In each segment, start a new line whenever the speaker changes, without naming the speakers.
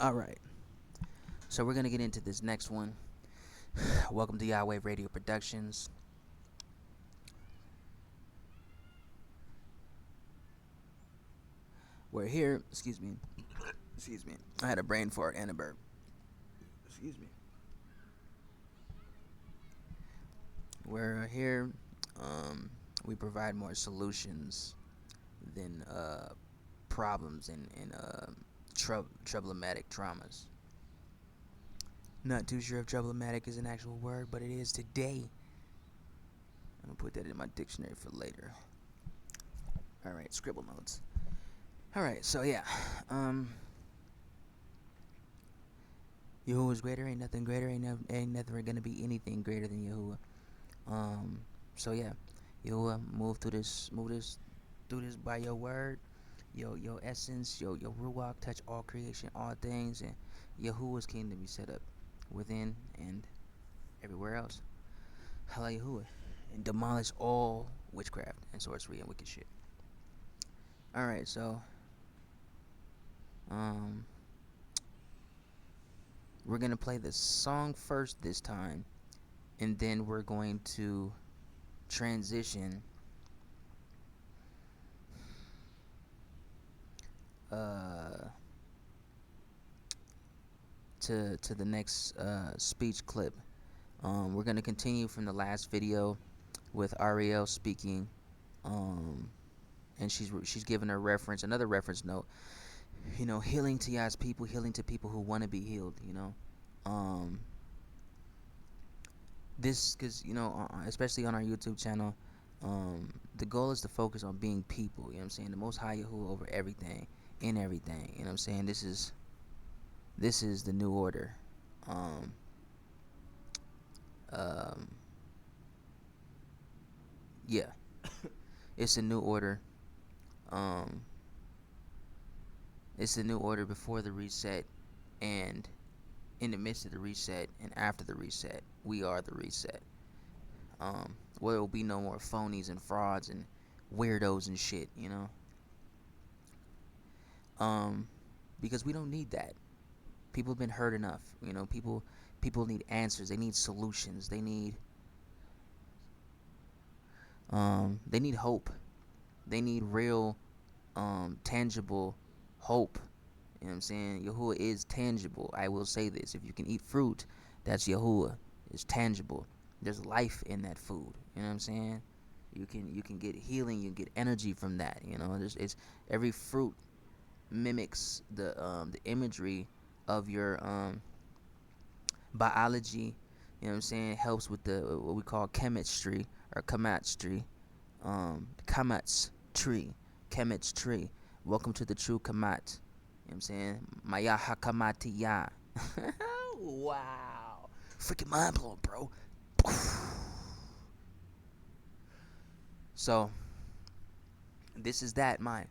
Alright, so we're going to get into this next one. Welcome to Yahweh Radio Productions. We're here, excuse me, I had a brain fart and a burp. Excuse me. We're here, we provide more solutions than problems and troublematic traumas. Not too sure if troublematic is an actual word, but it is today. I'm gonna put that in my dictionary for later. Alright, scribble notes. Alright, so yeah. Yahuwah's greater, ain't nothing greater, ain't nothing gonna be anything greater than Yahuwah. So yeah. Yahuwah, move through this by your word, your essence, your ruach, touch all creation, all things, and Yahuwah's kingdom be set up within and everywhere else. Hala Yahuwah, and demolish all witchcraft and sorcery and wicked shit. Alright, so we're gonna play the song first this time, and then we're going to transition to the next speech clip. We're gonna continue from the last video with Ariel speaking, and she's given her reference, another reference note. You know, healing to Yah's people, healing to people who want to be healed. You know, this because especially on our YouTube channel, the goal is to focus on being people. You know what I'm saying? The Most High Yahuwah over everything, in everything. You know what I'm saying? This is the new order. Yeah, it's a new order. It's a new order before the reset, and in the midst of the reset, and after the reset. We are the reset. Where there will be no more phonies and frauds and weirdos and shit, you know. Because we don't need that. People have been hurt enough. You know, people need answers. They need solutions. They need hope. They need real, tangible hope. You know what I'm saying? Yahuwah is tangible. I will say this. If you can eat fruit, that's Yahuwah. It's tangible. There's life in that food. You know what I'm saying? You can get healing. You can get energy from that. You know, it's every fruit mimics the imagery of your biology. You know what I'm saying? It helps with the what we call chemistry or chemistry. Kamat's tree. Kemet's tree. Welcome to the true Kamat. You know what I'm saying? Maya Hakamati Ya. Wow. Freaking mind blowing, bro. So, this is that, mine.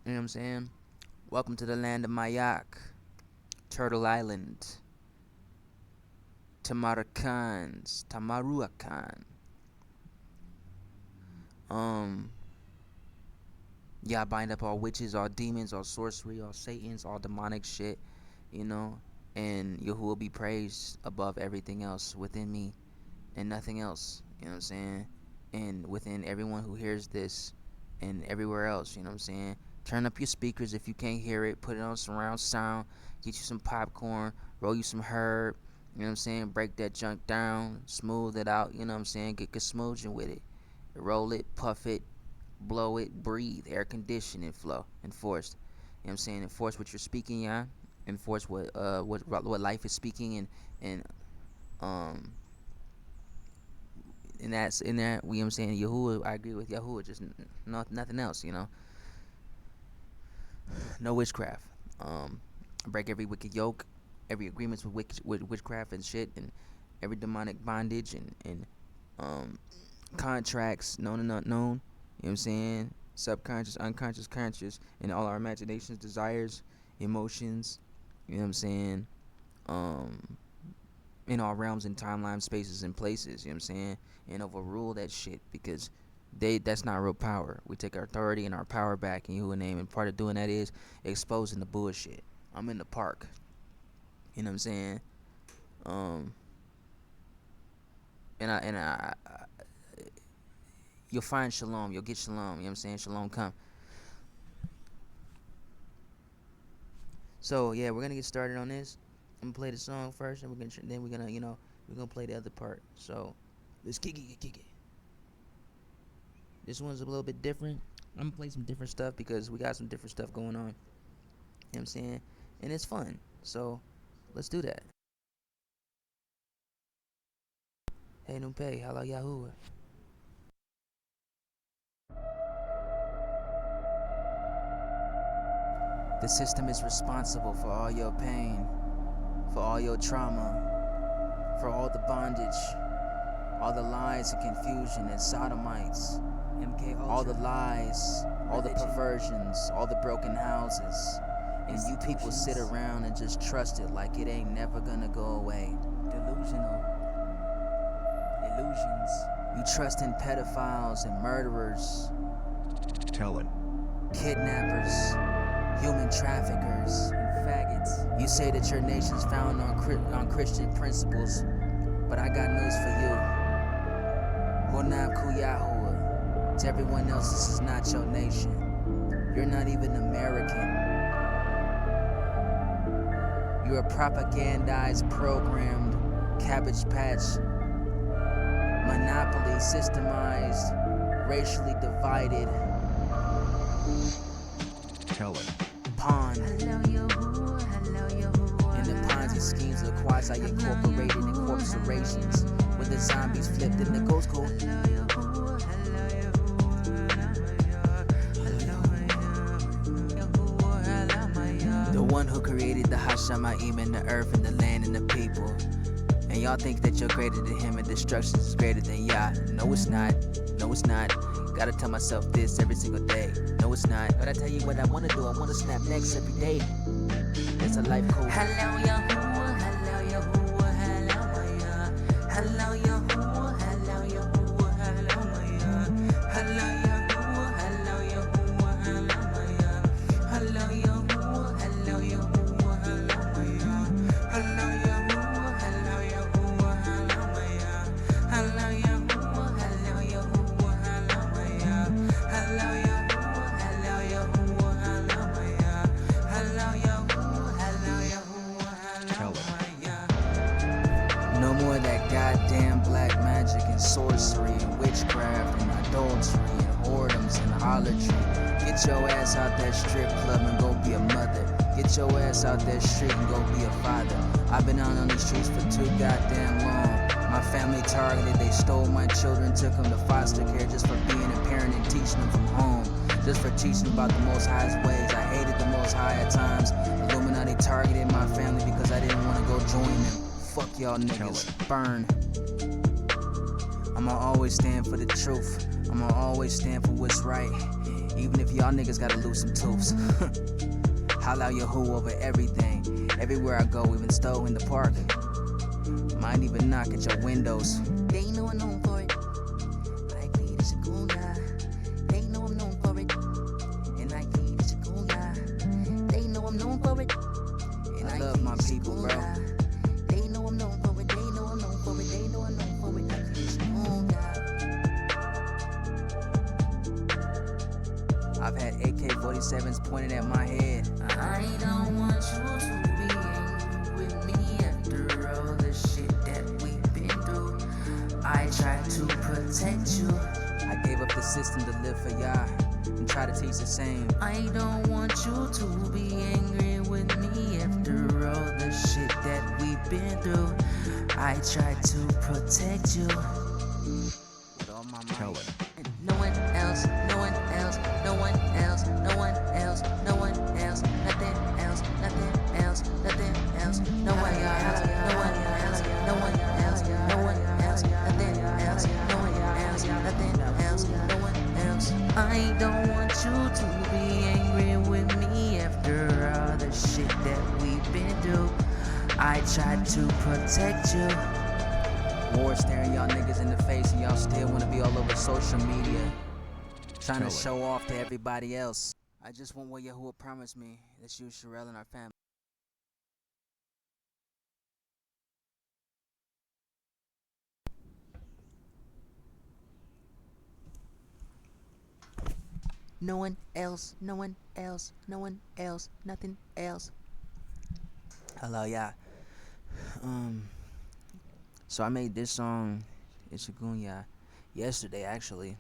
You know what I'm saying? Welcome to the land of Mayak. Turtle Island. Tamaruakans. Yeah, bind up all witches, all demons, all sorcery, all satans, all demonic shit, you know, and Yahuwah be praised above everything else within me and nothing else, you know what I'm saying, and within everyone who hears this and everywhere else, you know what I'm saying. Turn up your speakers if you can't hear it, put it on surround sound, get you some popcorn, roll you some herb, you know what I'm saying, break that junk down, smooth it out, you know what I'm saying, get smooching with it, roll it, puff it, blow it, breathe, air condition and flow, enforced. You know what I'm saying? Enforce what you're speaking, yeah. Enforce what life is speaking, and that's in there. You know what I'm saying? Yahuwah, I agree with Yahuwah, just nothing else, you know. No witchcraft. Break every wicked yoke, every agreements with witchcraft and shit, and every demonic bondage and contracts known and unknown. You know what I'm saying? Subconscious, unconscious, conscious, and all our imaginations, desires, emotions. You know what I'm saying? In all realms and timelines, spaces and places. You know what I'm saying? And overrule that shit because that's not real power. We take our authority and our power back in Yahuwah's name, and part of doing that is exposing the bullshit. I'm in the park. You know what I'm saying? Um, and I you'll find shalom. You'll get shalom. You know what I'm saying? Shalom come. So yeah, we're gonna get started on this. I'm gonna play the song first, and we're gonna we're gonna play the other part. So let's kick it. This one's a little bit different. I'm gonna play some different stuff because we got some different stuff going on. You know what I'm saying? And it's fun. So let's do that. Hey Nupe, hello Yahoo. The system is responsible for all your pain, for all your trauma, for all the bondage, all the lies and confusion and sodomites, all the lies, all the perversions, all the broken houses. And you people sit around and just trust it like it ain't never gonna go away. Delusional. Illusions. You trust in pedophiles and murderers.
Telling.
Kidnappers. Human traffickers. And faggots. You say that your nation's found on Christian principles. But I got news for you. Hunab Kuyahuwa. To everyone else, this is not your nation. You're not even American. You're a propagandized, programmed Cabbage Patch, monopoly, systemized, racially divided
Telling.
pawn. And the Ponzi schemes of quasi-incorporated incorporations, where the zombies flipped and the ghost go. The one who created the Hashemayim and the earth and the land and the people. And y'all think that you're greater than him and destruction is greater than Yah. No, it's not. No, it's not. Gotta tell myself this every single day. No, it's not. But I tell you what I wanna do. I wanna snap necks every day. It's a life cool. Hello, Yahuwah. Hello, Yahuwah. Hello, Yah. Hello, Yahuwah. Hello, Yahuwah. Hello, Yah. Hello, Yahuwah. Hello, Yahuwah. Hello, Yah. Hello, Yahuwah. Hello, Yahuwah. Hello, Yah. Hello, Yahuwah. Hello, Yahuwah. Hello, Yah. Hello, Yahuwah. Hello, Yahuwah. Hello, Yah. Hello, Yahuwah. Hello, Yahuwah. Hello, Yah. Hello, Yahuwah. Hello, Yahuwah. Hello, Yah. No more of that goddamn black magic and sorcery and witchcraft and adultery and whoredoms and harlotry. Get your ass out that strip club and go be a mother. Get your ass out that street and go be a father. I've been out on these streets for too goddamn long. My family targeted, they stole my children, took them to foster care just for being a parent and teaching them from home. Just for teaching about the Most High's ways. I hated the Most High at times. Illuminati targeted my family because I didn't want to go join them. Fuck y'all niggas. Burn. I'ma always stand for the truth. I'ma always stand for what's right. Even if y'all niggas gotta lose some tooths. Holla Yahoo over everything. Everywhere I go, even stole in the park. Might even knock at your windows. They know I'm known for it. I bleed a shakuna. They know I'm known for it. And I bleed a shakuna. They know I'm known for it. And I love my people, bro. They know I'm known for it. They know I'm known for it. They know I'm known for it. I bleed a shakuna. I've had AK-47s pointed at my head. I don't want you to be angry with me after all the shit that we've been through. I tried to protect you. I gave up the system to live for Yah and try to teach the same. I don't want you to be angry with me after all the shit that we've been through. I tried to protect you. With all my might. No one else, no one else, no one else, no one else, no one else, nothing else, nothing else, nothing else, no one else, no one else, no one else, no one else, nothing else, no one else, nothing else, no one else. I don't want you to be angry with me after all the shit that we've been through. I tried to protect you. War staring y'all niggas in the face and y'all still wanna be all over social media, trying to show off to everybody else. I just want what Yahuwah promised me, that you, Sherelle, and our family. No one else, no one else, no one else, nothing else. Hello, yeah. Um, so I made this song, Ishagunya, yesterday actually,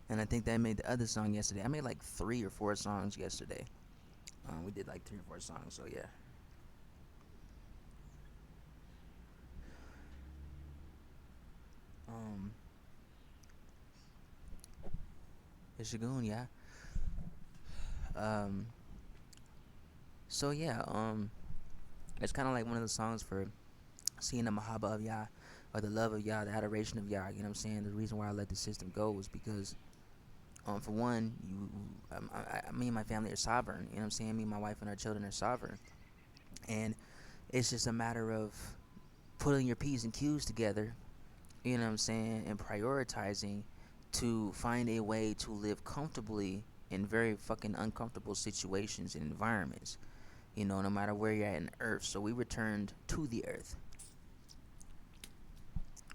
and I think that I made the other song yesterday. I made like 3 or 4 songs yesterday. We did like 3 or 4 songs, so yeah. Um, Ishagunya. Um, so yeah. It's kind of like one of the songs for seeing the mahaba of Yah, or the love of Yah, the adoration of Yah. You know what I'm saying? The reason why I let the system go was because, for one, me and my family are sovereign. You know what I'm saying? Me and my wife and our children are sovereign, and it's just a matter of putting your P's and Q's together. You know what I'm saying? And prioritizing to find a way to live comfortably in very fucking uncomfortable situations and environments. You know, no matter where you're at in Earth. So we returned to the Earth,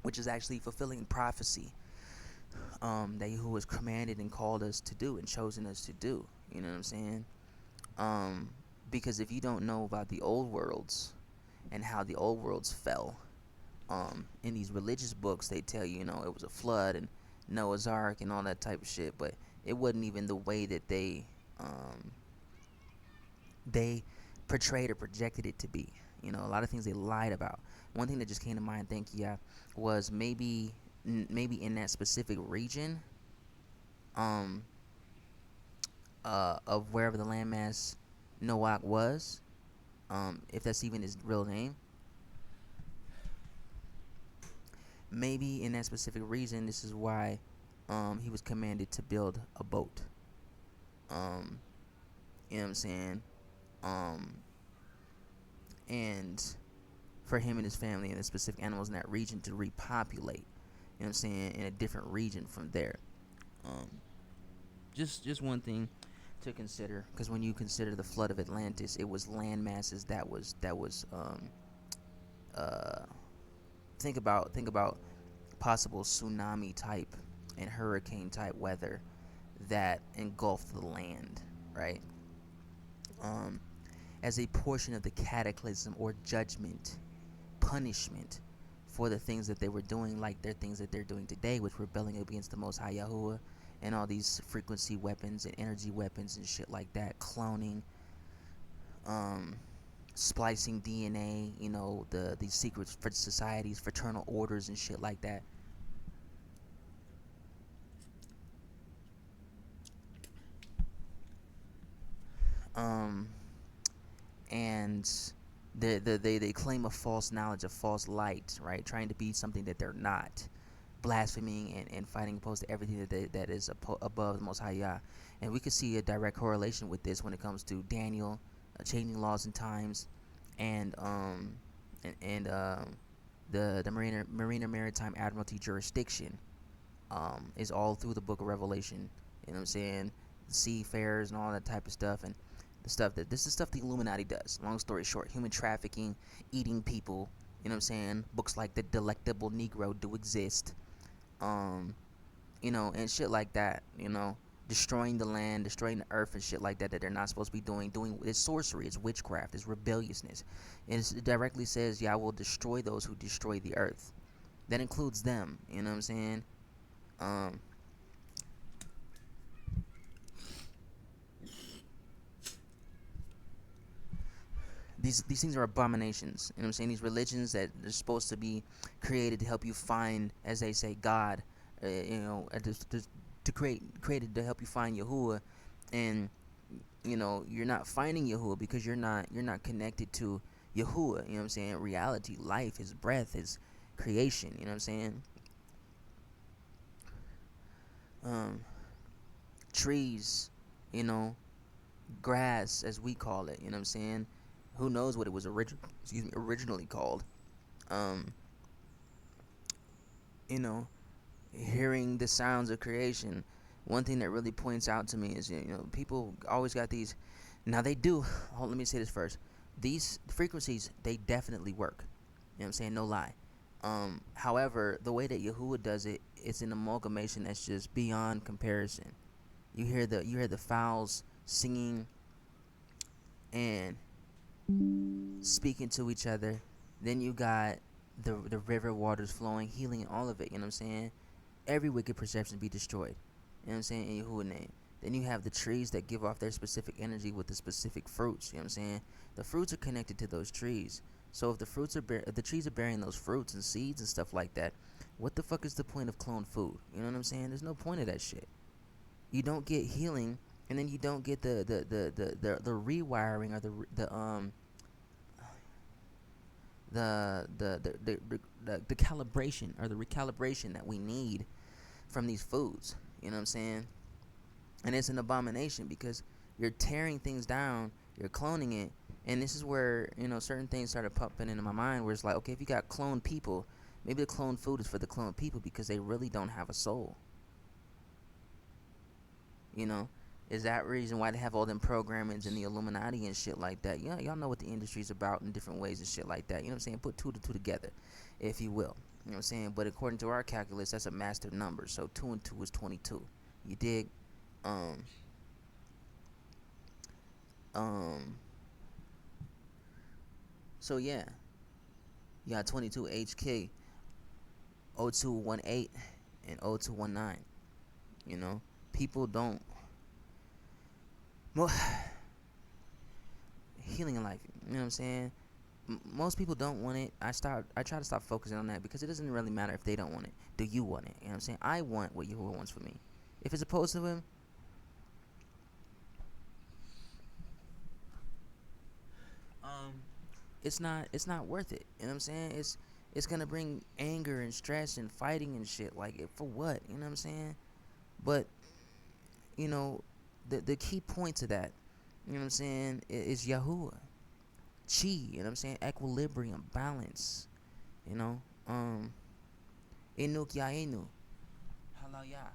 which is actually fulfilling prophecy, that Yahuwah has commanded and called us to do and chosen us to do. You know what I'm saying? Um, because if you don't know about the old worlds and how the old worlds fell, in these religious books they tell you, it was a flood and Noah's Ark and all that type of shit, but it wasn't even the way that they portrayed or projected it to be. A lot of things they lied about. One thing that just came to mind, thank you, yeah, was maybe in that specific region, um, of wherever the landmass Noach was, if that's even his real name. Maybe in that specific region, this is why, he was commanded to build a boat. Um, you know what I'm saying? Um, and for him and his family and the specific animals in that region to repopulate. You know what I'm saying? In a different region from there. Um, just one thing to consider, because when you consider the flood of Atlantis, it was land masses that was uh think about possible tsunami type and hurricane type weather that engulfed the land, right? Um, as a portion of the cataclysm or judgment, punishment for the things that they were doing, like their things that they're doing today, which rebelling against the Most High Yahuwah, and all these frequency weapons and energy weapons and shit like that, cloning, um, splicing DNA, these secret for societies, fraternal orders and shit like that. Um, and they claim a false knowledge, a false light, right? Trying to be something that they're not, blaspheming and fighting opposed to everything that is above the Most High Yah. And we could see a direct correlation with this when it comes to Daniel, changing laws and times, and the Marina Maritime Admiralty jurisdiction, is all through the Book of Revelation. You know what I'm saying? The seafarers and all that type of stuff, and this is stuff the Illuminati does. Long story short, human trafficking, eating people. You know what I'm saying? Books like The Delectable Negro do exist. Um, and shit like that. Destroying the land, destroying the earth and shit like that they're not supposed to be doing. It's sorcery, it's witchcraft, it's rebelliousness. It directly says, "Yeah, I will destroy those who destroy the earth." That includes them. You know what I'm saying? Um, these things are abominations. You know what I'm saying? These religions that are supposed to be created to help you find, as they say, God. To created to help you find Yahuwah, and you're not finding Yahuwah because you're not connected to Yahuwah. You know what I'm saying? Reality, life, His breath, His creation. You know what I'm saying? Um, trees, you know, grass, as we call it. You know what I'm saying? Who knows what it was originally called? Um, you know, hearing the sounds of creation. One thing that really points out to me is, people always got these. Now they do. Let me say this first. These frequencies, they definitely work. You know what I'm saying? No lie. However, the way that Yahuwah does it, it's an amalgamation that's just beyond comparison. You hear the fowls singing and speaking to each other. Then you got the river waters flowing, healing, and all of it. You know what I'm saying? Every wicked perception be destroyed. You know what I'm saying? In Yahuwah name. Then you have the trees that give off their specific energy with the specific fruits. You know what I'm saying? The fruits are connected to those trees. So if if the trees are bearing those fruits and seeds and stuff like that, what the fuck is the point of cloned food? You know what I'm saying? There's no point of that shit. You don't get healing, and then you don't get the rewiring or the calibration or the recalibration that we need from these foods. You know what I'm saying? And it's an abomination because you're tearing things down, you're cloning it, and this is where certain things started popping into my mind. Where it's like, okay, if you got cloned people, maybe the cloned food is for the cloned people because they really don't have a soul. You know, is that reason why they have all them programmings and the Illuminati and shit like that? Yeah, y'all know what the industry's about in different ways and shit like that. You know what I'm saying? Put two to two together, if you will. You know what I'm saying? But according to our calculus, that's a master number. So 2 and 2 is 22. You dig? Um. Um. So yeah, you got 22 HK, 0218, and 0219. You know, people don't. Well, healing in life. You know what I'm saying? Most people don't want it. I try to stop focusing on that because it doesn't really matter if they don't want it. Do you want it? You know what I'm saying? I want what Yahuwah wants for me. If it's opposed to him, um, it's not worth it. You know what I'm saying? It's gonna bring anger and stress and fighting and shit. Like, for what? You know what I'm saying? But you know, the key point to that, you know what I'm saying, is Yahuwah. Chi, you know what I'm saying? Equilibrium, balance. You know? Inuk Yainu. Halaya.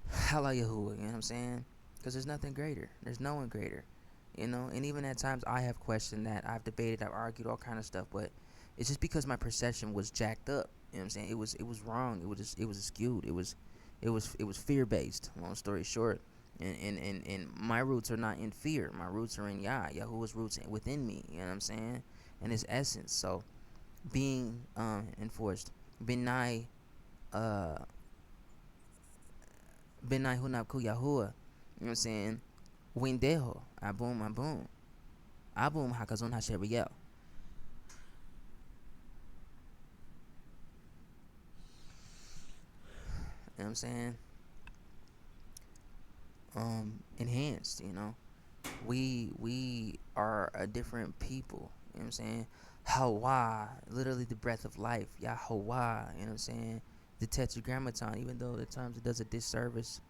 Hala Yahuwah, you know what I'm saying? Because there's nothing greater. There's no one greater. You know? And even at times I have questioned that. I've debated, I've argued, all kind of stuff, but it's just because my perception was jacked up. You know what I'm saying? It was wrong. It was skewed. It was fear based. Long story short. And my roots are not in fear. My roots are in Yahuwah's roots within me. You know what I'm saying? And his essence. So being enforced. Benai uh Benai Hunabku Yahuwah. You know what I'm saying? Windejo. Abum abum. Abum Hakazon Hasheriel. You know what I'm saying? Enhanced, you know. We are a different people. You know what I'm saying? Hawa, literally the breath of life. Yahweh, you know what I'm saying? The tetragrammaton, even though at times it does a disservice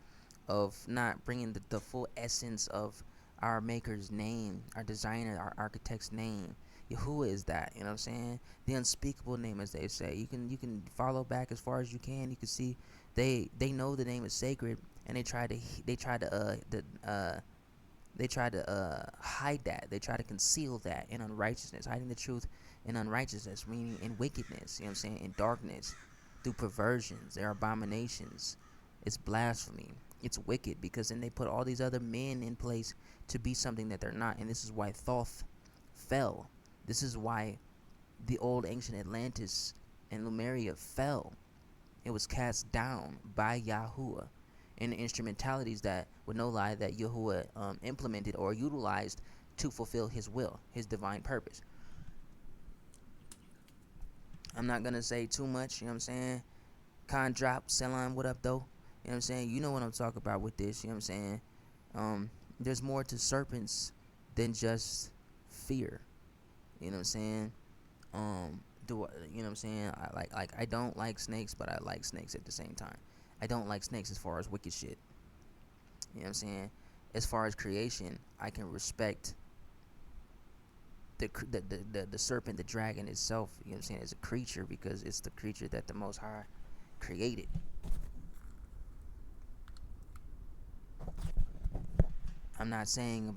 of not bringing the full essence of our maker's name, our designer, our architect's name. Yahuwah is that, you know what I'm saying? The unspeakable name, as they say. You can follow back as far as you can. You can see they know the name is sacred, and they try to hide that. They try to conceal that in unrighteousness, hiding the truth in unrighteousness, meaning in wickedness. You know what I'm saying? In darkness, through perversions, their abominations. It's blasphemy. It's wicked because then they put all these other men in place to be something that they're not, and this is why Thoth fell. This is why the old ancient Atlantis and Lemuria fell. It was cast down by Yahuwah and the instrumentalities that would no lie that Yahuwah implemented or utilized to fulfill his will, his divine purpose. I'm not gonna say too much, you know what I'm saying? Con drop, Selam, what up though? You know what I'm saying? You know what I'm talking about with this, you know what I'm saying? There's more to serpents than just fear. You know what I'm saying? You know what I'm saying? I don't like snakes, but I like snakes at the same time. I don't like snakes as far as wicked shit. You know what I'm saying? As far as creation, I can respect the serpent, the dragon itself. You know what I'm saying? As a creature, because it's the creature that the Most High created. I'm not saying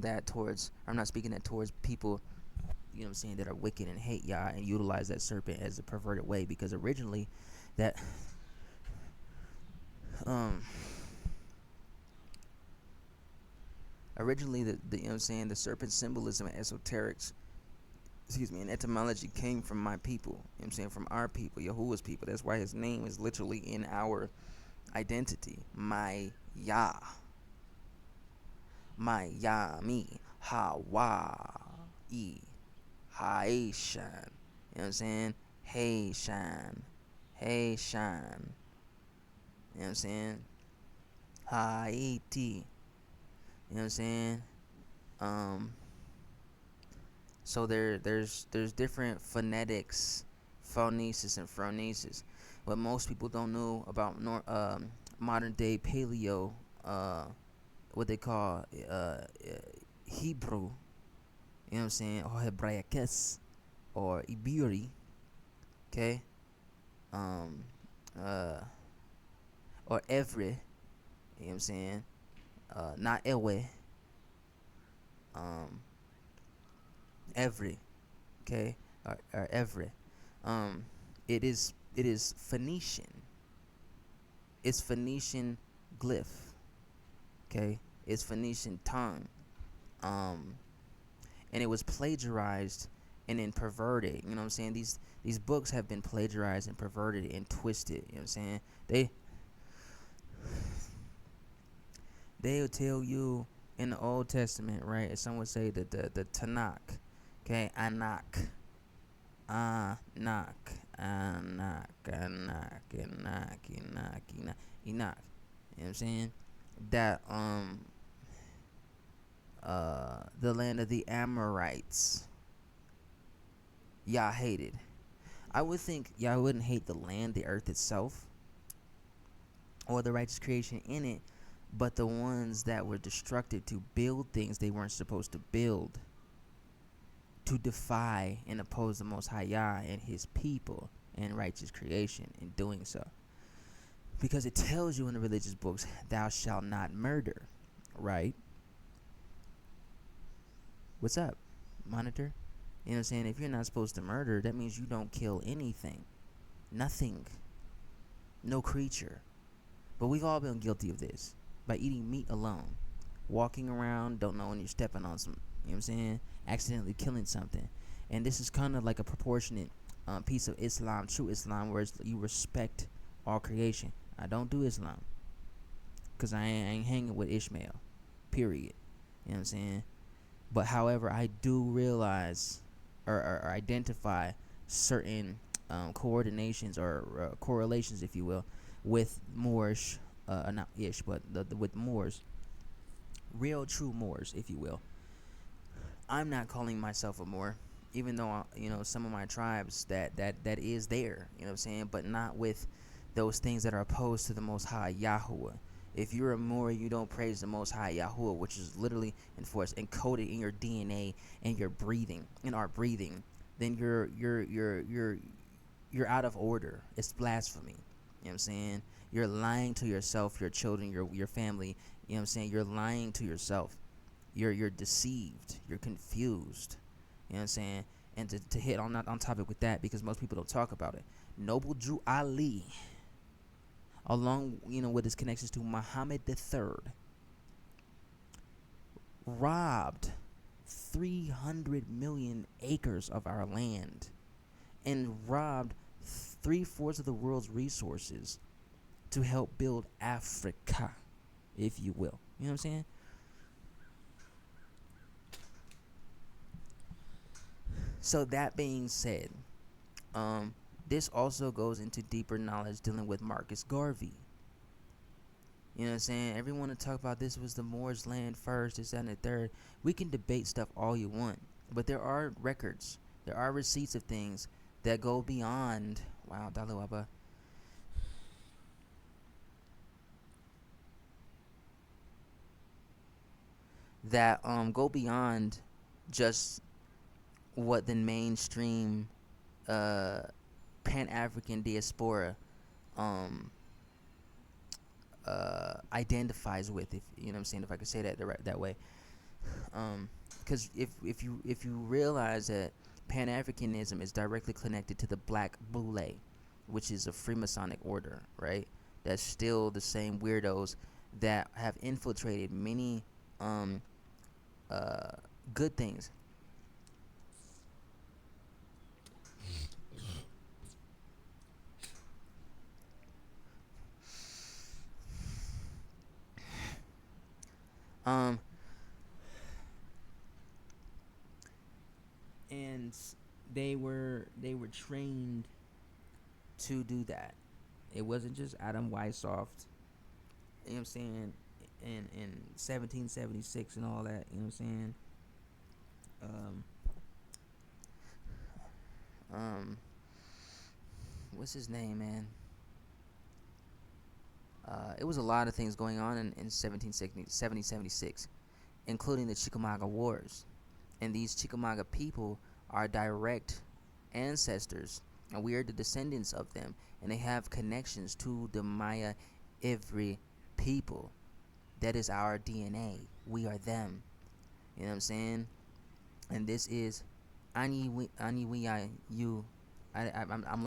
that towards. I'm not speaking that towards people you know what I'm saying, that are wicked and hate Yah and utilize that serpent as a perverted way, because originally that um originally the you know what I'm saying, the serpent symbolism and esoterics, excuse me, and etymology came from my people, you know what I'm saying, from our people, Yahuwah's people. That's why his name is literally in our identity. My Yah. My Yah, me. Hawaii. Haishan. You know what I'm saying? Hey Shan. Hey Shan. You know what I'm saying? Haiti. You know what I'm saying? Um so there's different phonetics, phonesis and phronesis. What most people don't know about modern day paleo, what they call Hebrew, you know what I'm saying, or Hebraicus, or Iberi, okay, um, uh, or Evre, you know what I'm saying, not Ewe, um, Evre, okay, or Evre, um, it is Phoenician, it's Phoenician glyph, okay, it's Phoenician tongue, um, and it was plagiarized and then perverted. You know what I'm saying? These books have been plagiarized and perverted and twisted. You know what I'm saying? They'll tell you in the Old Testament, right? As some would say the Tanakh, okay, Anak, Enoch. You know what I'm saying? That the land of the Amorites, Yah hated. I would think Yah wouldn't hate the land, the earth itself, or the righteous creation in it, but the ones that were destructed to build things they weren't supposed to build, to defy and oppose the Most High Yah and his people and righteous creation in doing so. Because it tells you in the religious books, thou shalt not murder, right? What's up, monitor? You know what I'm saying? If you're not supposed to murder, that means you don't kill anything. Nothing. No creature. But we've all been guilty of this by eating meat alone. Walking around, don't know when you're stepping on some, you know what I'm saying? Accidentally killing something. And this is kind of like a proportionate piece of Islam, true Islam, where you respect all creation. I don't do Islam because I ain't hanging with Ishmael, period. You know what I'm saying? But however, I do realize or identify certain coordinations or correlations, if you will, with Moorish, not ish, but with Moors, real true Moors, if you will. I'm not calling myself a Moor, even though some of my tribes that is there, you know what I'm saying, but not with those things that are opposed to the Most High Yahuwah. If you're a Moor, you don't praise the Most High Yahuwah, which is literally enforced, encoded in your DNA and your breathing, in our breathing, then you're out of order. It's blasphemy. You know what I'm saying? You're lying to yourself, your children, your family. You know what I'm saying? You're lying to yourself. You're deceived. You're confused. You know what I'm saying? And to hit on topic with that, because most people don't talk about it. Noble Drew Ali, along with his connections to Muhammad III, robbed 300 million acres of our land and robbed 3/4 of the world's resources to help build Africa, if you will. You know what I'm saying? So that being said, this also goes into deeper knowledge dealing with Marcus Garvey. You know what I'm saying? Everyone to talk about this was the Moors' land first, this, that, and the third. We can debate stuff all you want, but there are records, there are receipts of things that go beyond. Wow, Daluaba. That go beyond just what the mainstream Pan-African diaspora identifies with, if you know what I'm saying, if I could say that that way. Because if you realize that Pan-Africanism is directly connected to the Black Boule, which is a Freemasonic order, right? That's still the same weirdos that have infiltrated many um, uh, good things. Um, and they were trained to do that. It wasn't just Adam Weishaupt, you know what I'm saying, in 1776 and all that, you know what I'm saying? Um, um, what's his name, man? It was a lot of things going on in 1776, including the Chickamauga Wars. And these Chickamauga people are direct ancestors, and we are the descendants of them, and they have connections to the Maya Ivri people. That is our DNA. We are them. You know what I'm saying? And this is Ani you. I'm